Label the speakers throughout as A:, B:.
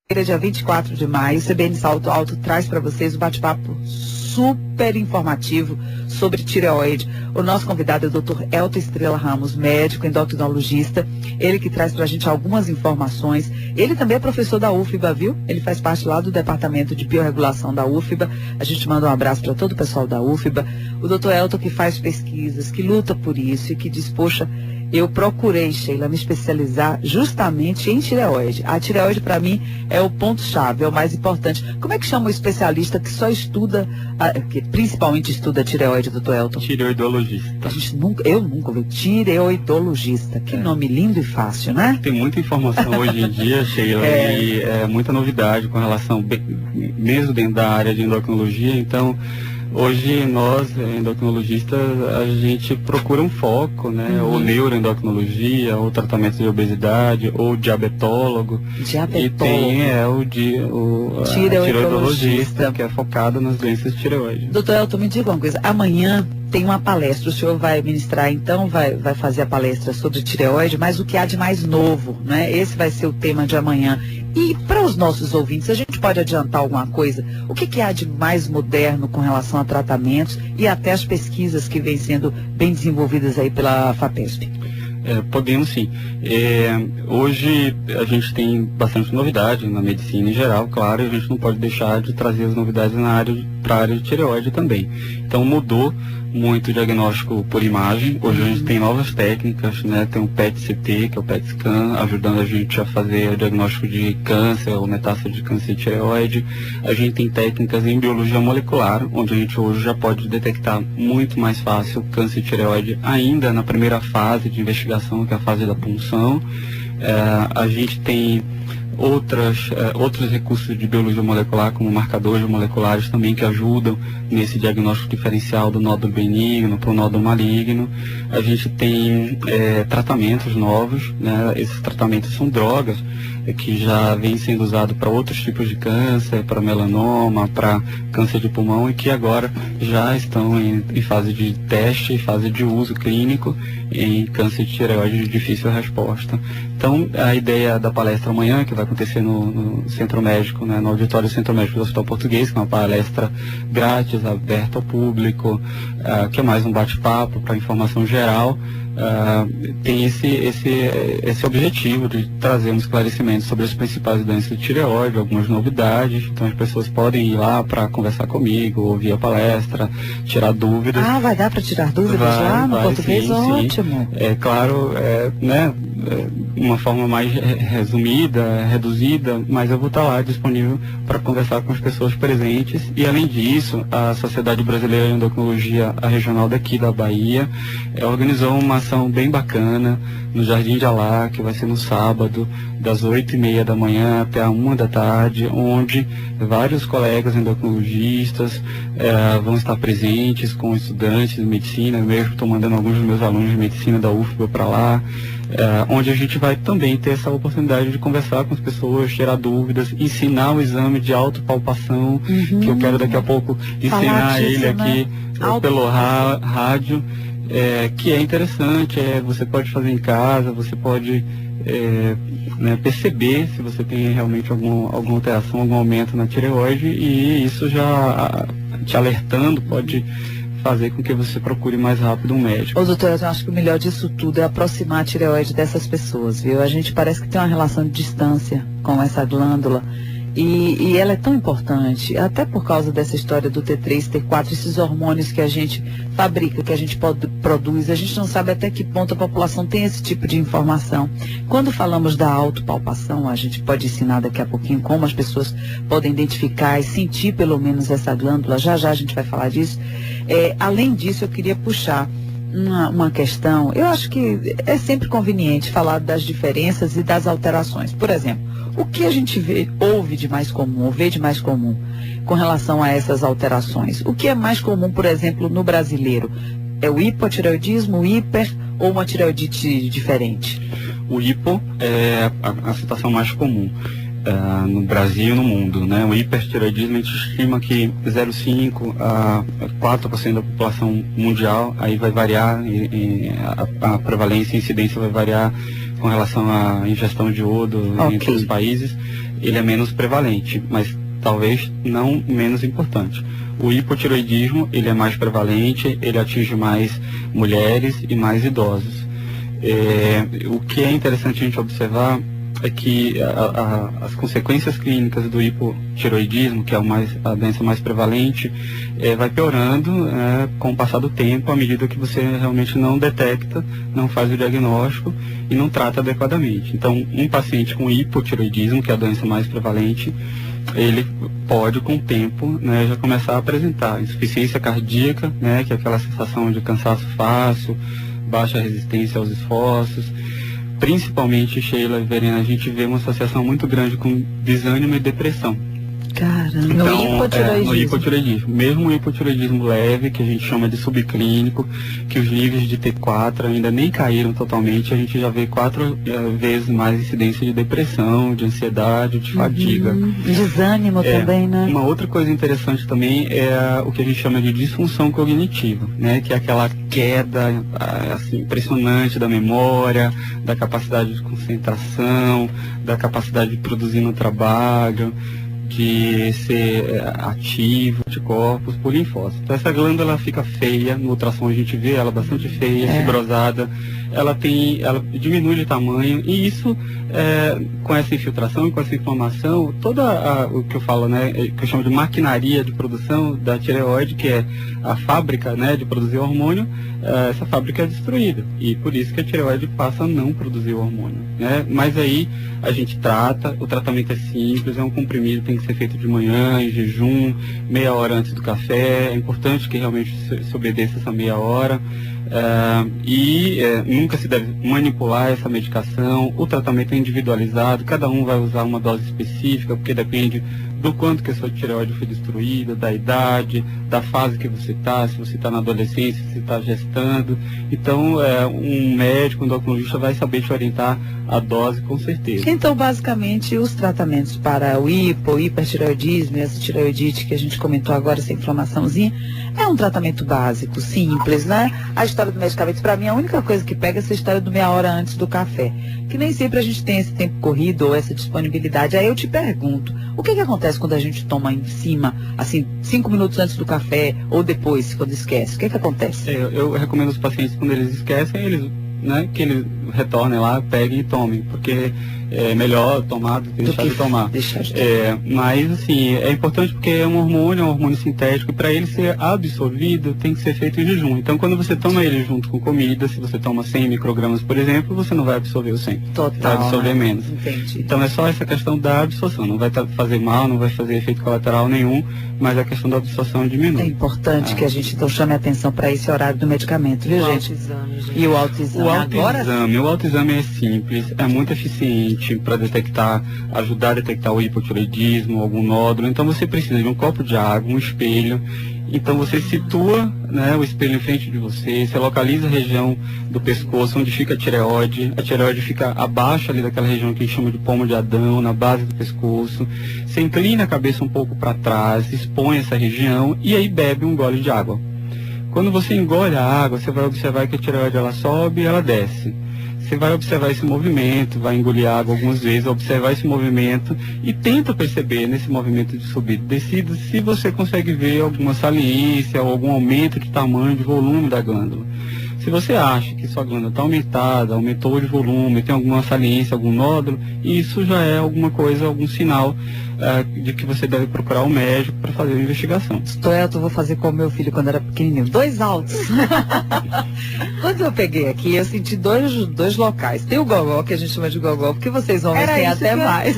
A: Dia 24 de maio, o CBN Salto Alto traz para vocês um bate-papo super informativo sobre tireoide. O nosso convidado é o Dr. Elton Estrela Ramos, médico endocrinologista. Ele que traz para a gente algumas informações. Ele também é professor da UFBA, viu? Ele faz parte lá do departamento de biorregulação da UFBA. A gente manda um abraço para todo o pessoal da UFBA. O Dr. Elton que faz pesquisas, que luta por isso e que diz, poxa, eu procurei, Sheila, me especializar justamente em tireoide. A tireoide, para mim, é o ponto-chave, é o mais importante. Como é que chama o especialista que só estuda, que principalmente estuda a tireoide, doutor Elton?
B: Tireoidologista.
A: Eu nunca ouvi. Tireoidologista. Que nome lindo e fácil, né?
B: Tem muita informação hoje em dia, Sheila, e muita novidade com relação, mesmo dentro da área de endocrinologia, então... Hoje nós, endocrinologistas, a gente procura um foco, né? Ou neuroendocrinologia, ou tratamento de obesidade, ou diabetólogo. E tem o tireoidologista, que é focado nas doenças de tireoide.
A: Doutor Elton, me diga uma coisa, amanhã tem uma palestra, o senhor vai ministrar então, vai fazer a palestra sobre tireoide, mas o que há de mais novo, né? Esse vai ser o tema de amanhã. E para os nossos ouvintes, a gente pode adiantar alguma coisa? O que há de mais moderno com relação a tratamentos e até as pesquisas que vêm sendo bem desenvolvidas aí pela FAPESP?
B: Podemos sim. Hoje a gente tem bastante novidade na medicina em geral, claro, e a gente não pode deixar de trazer as novidades para a área de tireoide também. Então mudou muito o diagnóstico por imagem. Hoje a gente tem novas técnicas, né? Tem o PET-CT, que é o PET scan, ajudando a gente a fazer o diagnóstico de câncer ou metástase de câncer de tireoide. A gente tem técnicas em biologia molecular, onde a gente hoje já pode detectar muito mais fácil o câncer de tireoide ainda na primeira fase de investigação, que é a fase da punção. A gente tem outros recursos de biologia molecular, como marcadores moleculares também, que ajudam nesse diagnóstico diferencial do nódulo benigno para o nódulo maligno. A gente tem tratamentos novos, né? Esses tratamentos são drogas que já vêm sendo usados para outros tipos de câncer, para melanoma, para câncer de pulmão, e que agora já estão em fase de teste, fase de uso clínico em câncer de tireoide de difícil resposta. Então, a ideia da palestra amanhã, que vai acontecer no Centro Médico, né, no auditório Centro Médico do Hospital Português, que é uma palestra grátis, aberta ao público, que é mais um bate-papo para informação geral, tem esse objetivo de trazer um esclarecimento sobre as principais doenças de tireoide, algumas novidades. Então as pessoas podem ir lá para conversar comigo, ouvir a palestra, tirar dúvidas.
A: Vai dar para tirar dúvidas lá no português? Sim, ótimo.
B: Sim. Claro, né, uma forma mais resumida, reduzida, mas eu vou estar lá disponível para conversar com as pessoas presentes. E além disso, a Sociedade Brasileira de Endocrinologia, a regional daqui da Bahia, organizou uma ação bem bacana no Jardim de Alá, que vai ser no sábado, das 8h30 da manhã até a 1 da tarde, onde vários colegas endocrinologistas vão estar presentes com estudantes de medicina. Eu mesmo estou mandando alguns dos meus alunos de medicina da UFBA para lá, onde a gente vai também ter essa oportunidade de conversar com as pessoas, tirar dúvidas, ensinar o exame de autopalpação, que eu quero daqui a pouco ensinar ele aqui, né? Pelo rádio. Que é interessante, você pode fazer em casa, você pode né, perceber se você tem realmente alguma alteração, algum aumento na tireoide, e isso já te alertando pode fazer com que você procure mais rápido um médico.
A: Doutora, eu acho que o melhor disso tudo é aproximar a tireoide dessas pessoas, viu? A gente parece que tem uma relação de distância com essa glândula. E ela é tão importante, até por causa dessa história do T3, T4, esses hormônios que a gente fabrica, que a gente produz, a gente não sabe até que ponto a população tem esse tipo de informação. Quando falamos da autopalpação, a gente pode ensinar daqui a pouquinho como as pessoas podem identificar e sentir pelo menos essa glândula, já a gente vai falar disso. Além disso, eu queria puxar uma questão, eu acho que é sempre conveniente falar das diferenças e das alterações. Por exemplo, o que a gente ouve de mais comum, ou vê de mais comum com relação a essas alterações? O que é mais comum, por exemplo, no brasileiro? É o hipotireoidismo, o hiper ou uma tireoidite diferente?
B: O hipo é a situação mais comum no Brasil e no mundo, né? O hipertireoidismo, a gente estima que 0,5% a 4% da população mundial, aí vai variar, a prevalência e a incidência vai variar com relação à ingestão de iodo entre os países, ele é menos prevalente, mas talvez não menos importante. O hipotireoidismo, ele é mais prevalente, ele atinge mais mulheres e mais idosos. O que é interessante a gente observar é que as consequências clínicas do hipotireoidismo, que é a doença mais prevalente, vai piorando com o passar do tempo, à medida que você realmente não detecta, não faz o diagnóstico e não trata adequadamente. Então, um paciente com hipotireoidismo, que é a doença mais prevalente, ele pode, com o tempo, já começar a apresentar insuficiência cardíaca, que é aquela sensação de cansaço fácil, baixa resistência aos esforços. Principalmente, Sheila e Verena, a gente vê uma associação muito grande com desânimo e depressão.
A: Caramba,
B: então, no hipotireoidismo. Mesmo o hipotireoidismo leve, que a gente chama de subclínico, que os níveis de T4 ainda nem caíram totalmente, a gente já vê 4 vezes mais incidência de depressão, de ansiedade, de fadiga.
A: Desânimo também, né?
B: Uma outra coisa interessante também é o que a gente chama de disfunção cognitiva, que é aquela queda assim, impressionante da memória, da capacidade de concentração, da capacidade de produzir no trabalho, de ser ativo de corpos por linfócitos. Então essa glândula fica feia, no ultrassom a gente vê ela bastante feia, fibrosada, ela diminui de tamanho, e isso com essa infiltração e com essa inflamação, toda o que eu falo, que eu chamo de maquinaria de produção da tireoide, que é a fábrica de produzir hormônio, essa fábrica é destruída, e por isso que a tireoide passa a não produzir o hormônio, mas aí a gente trata, o tratamento é simples, é um comprimido, tem que ser feito de manhã, em jejum, meia hora antes do café. É importante que realmente se obedeça essa meia hora. Nunca se deve manipular essa medicação. O tratamento é individualizado, cada um vai usar uma dose específica, porque depende do quanto que a sua tireoide foi destruída, da idade, da fase que você está, se você está na adolescência, se está gestando. Então, um médico, um endocrinologista vai saber te orientar a dose com certeza.
A: Então, basicamente, os tratamentos para o hipertireoidismo, essa tireoidite que a gente comentou agora, essa inflamaçãozinha, é um tratamento básico, simples, A história do medicamento, para mim, a única coisa que pega é essa história do meia hora antes do café, que nem sempre a gente tem esse tempo corrido ou essa disponibilidade. Aí eu te pergunto, o que acontece quando a gente toma em cima, assim, 5 minutos antes do café, ou depois, quando esquece? O que acontece?
B: Eu recomendo aos pacientes, quando eles esquecem, que eles retornem lá, peguem e tomem, porque é melhor tomar do que deixar de tomar. Mas, assim, é importante porque é um hormônio sintético, e para ele ser absorvido, tem que ser feito em jejum. Então, quando você toma ele junto com comida, se você toma 100 microgramas, por exemplo, você não vai absorver o 100.
A: Total.
B: Vai absorver menos.
A: Entendi.
B: Então, é só essa questão da absorção. Não vai fazer mal, não vai fazer efeito colateral nenhum, mas a questão da absorção diminui.
A: É importante que a gente, então, chame a atenção para esse horário do medicamento, viu, gente?
C: Autoexame, gente.
A: E o autoexame.
B: O autoexame é simples, é muito eficiente para ajudar a detectar o hipotireoidismo, algum nódulo. Então você precisa de um copo de água, um espelho. Então você situa o espelho em frente de você, você localiza a região do pescoço onde fica a tireoide fica abaixo ali daquela região que a gente chama de pomo de Adão, na base do pescoço. Você inclina a cabeça um pouco para trás, expõe essa região e aí bebe um gole de água. Quando você engole a água, você vai observar que a tireoide ela sobe e ela desce. Você vai observar esse movimento, vai engolir água algumas vezes, observar esse movimento e tenta perceber nesse movimento de subida e descida se você consegue ver alguma saliência ou algum aumento de tamanho, de volume da glândula. Se você acha que sua glândula está aumentada, aumentou de volume, tem alguma saliência, algum nódulo, isso já é alguma coisa, algum sinal de que você deve procurar um médico para fazer a investigação.
A: Eu vou fazer com o meu filho quando era pequenininho. 2 altos. Quando eu peguei aqui, eu senti dois locais. Tem o gogó, que a gente chama de gogó, porque vocês homens têm até mais.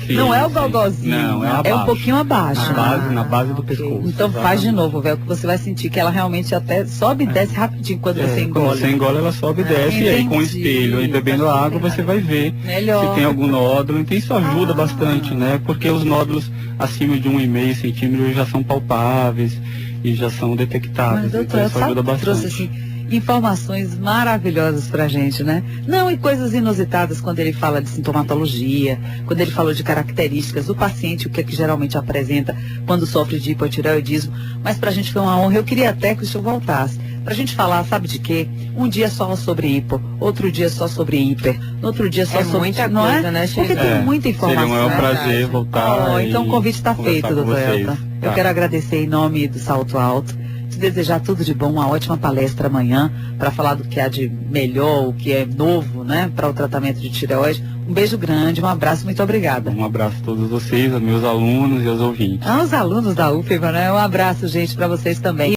A: Não é o gogózinho,
B: não,
A: é um pouquinho abaixo.
B: Na base do pescoço.
A: Então faz de novo, velho, que você vai sentir que ela realmente até sobe e desce rapidinho quando você engole.
B: Quando você engole, ela sobe e desce, e aí com o espelho, aí bebendo água, você vai ver se tem algum nódulo. Então isso ajuda bastante, porque os nódulos acima de 1,5 centímetros já são palpáveis e já são detectáveis.
A: Mas, doutor,
B: então isso ajuda bastante.
A: Trouxe assim informações maravilhosas pra gente, Não, e coisas inusitadas quando ele fala de sintomatologia, quando ele falou de características do paciente, o que é que geralmente apresenta quando sofre de hipotireoidismo. Mas pra gente foi uma honra. Eu queria até que o senhor voltasse pra gente falar, sabe de quê? Um dia só sobre hipo, outro dia só sobre hiper, outro dia só sobre...
C: muita
A: não
C: coisa,
A: é?
C: né,
A: Porque tem muita informação.
B: Seria o maior prazer
C: verdade.
B: voltar.
A: Então o convite está feito, doutor Elton. Eu
B: Tá.
A: quero agradecer em nome do Salto Alto, te desejar tudo de bom, uma ótima palestra amanhã, para falar do que há de melhor, o que é novo, né, para o tratamento de tireoide. Um beijo grande, um abraço, muito obrigada.
B: Um abraço a todos vocês, aos meus alunos e aos ouvintes.
A: Aos alunos da UFBA, né? Um abraço, gente, para vocês também.